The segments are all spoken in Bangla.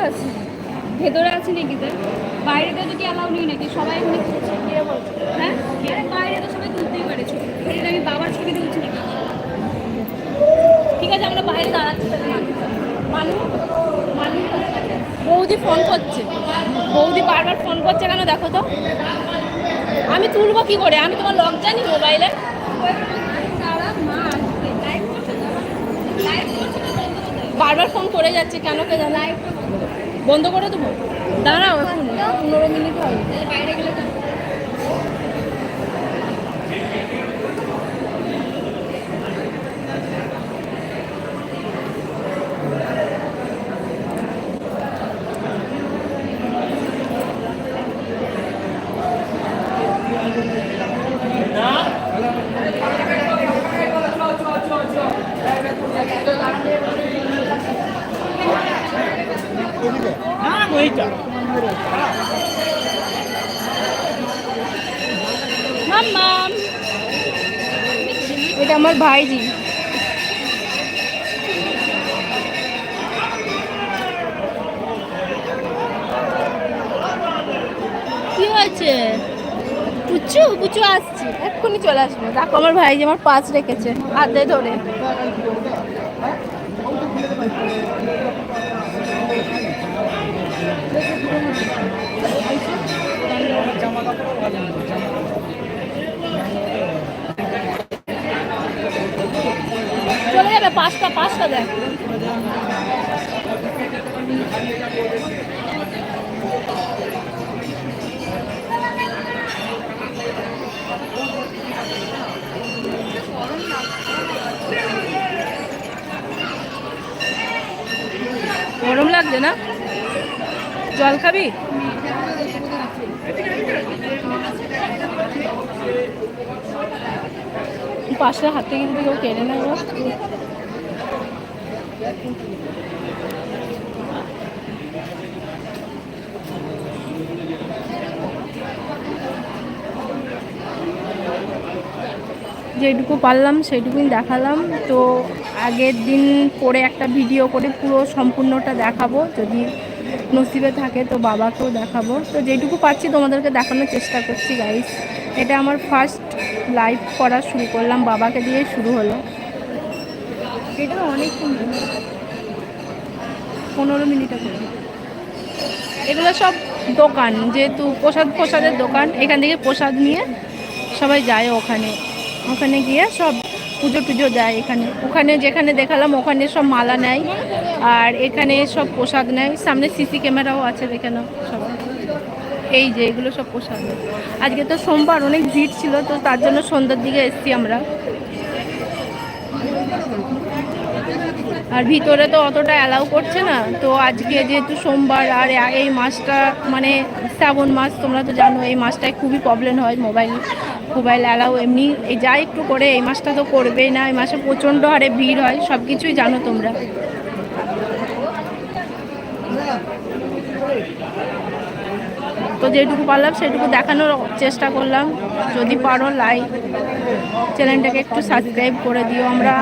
আছে ভেতরে আছে নাকি তো বাইরে তো কি অ্যালাউ নেই নাকি সবাই এখানে তুলছে কে বলছে হ্যাঁ বাইরে তো সবাই তুলতেই পারে ছবি এটা আমি বাবার ছবি তুলছি নাকি ঠিক আছে আমরা বাইরে দাঁড়াচ্ছি মানুষ মানুষ বৌদি ফোন করছে বৌদি বারবার ফোন করছে কেন দেখো তো আমি তুলবো কি করে আমি তোমার লক জানি মোবাইলে বারবার ফোন করে যাচ্ছে কেন কে জানাই বন্ধ করে দেবো দাঁড়াও এখন 15 মিনিট হবে বাইরে গেলে এটা আমার ভাইজি কি হয়েছে পুচু পুচু আসছি এক্ষুনি চলে আসবো দেখো আমার ভাইজি আমার পাশ রেখেছে হাতে ধরে চলে যাবে পাঁচটা দেখ গরম লাগছে না জল খাবি পাশে হাতে কিন্তু কেউ কেড়ে নেয় যেটুকু পারলাম সেইটুকুই দেখালাম তো আগের দিন পরে একটা ভিডিও করে পুরো সম্পূর্ণটা দেখাবো যদি নসিবে থাকে তো বাবাকেও দেখাবো তো যেটুকু পাচ্ছি তোমাদেরকে দেখানোর চেষ্টা করছি গাইস এটা আমার ফার্স্ট লাইভ করা শুরু করলাম বাবাকে দিয়ে শুরু হলো এটা অনেক 15 মিনিটে করে এগুলো সব দোকান যেহেতু প্রসাদের দোকান এখান থেকে প্রসাদ নিয়ে সবাই যায় ওখানে গিয়ে সব পুজো দেয় ওখানে যেখানে দেখালাম ওখানে সব মালা নেয় আর এখানে সব প্রসাদ নেয় সামনে সিসি ক্যামেরাও আছে দেখে নাও সবাই এই যে এগুলো সব প্রসাদ আজকে তো সোমবার অনেক ভিড় ছিল তো তার জন্য সন্ধ্যার দিকে এসছি আমরা আর ভিতরে তো অতটা অ্যালাউ করছে না তো আজকে যেহেতু সোমবার আর এই মাসটা মানে শ্রাবণ মাস তোমরা তো জানো এই মাসটায় খুবই প্রবলেম হয় মোবাইল অ্যালাউ এমনি এই যা একটু করে এই মাসটা তো করবেই না এই মাসে প্রচণ্ড হারে ভিড় হয় সব কিছুই জানো তোমরা তো যেটুকু পারলাম সেটুকু দেখানোর চেষ্টা করলাম যদি পারো লাইক চ্যানেলটাকে একটু সাবস্ক্রাইব করে দিও আমরা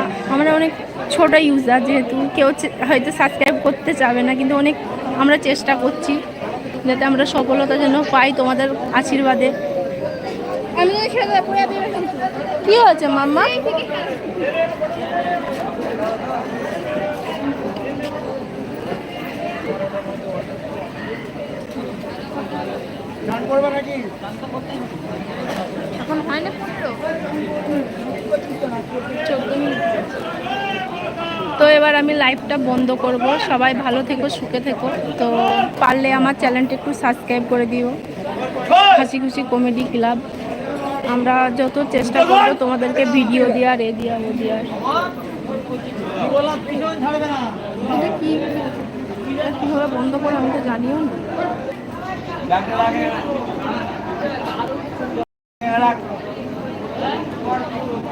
অনেক ছোট ইউজার যেহেতু কেউ হয়তো সাবস্ক্রাইব করতে চাবে না কিন্তু অনেক আমরা চেষ্টা করছি যাতে আমরা সফলতা যেন পাই তোমাদের আশীর্বাদে কি হয়েছে মাম্মা এখন হয় না 14 মিনিট তো এবার আমি লাইভটা বন্ধ করব সবাই ভালো থেকো সুখে থেকো তো পারলে আমার চ্যানেলটা একটু সাবস্ক্রাইব করে দিও হাসি খুশি কমেডি ক্লাব আমরা যত চেষ্টা করবো তোমাদেরকে ভিডিও দেওয়ার ও দেওয়ার কীভাবে বন্ধ করে আমি তো জানিও না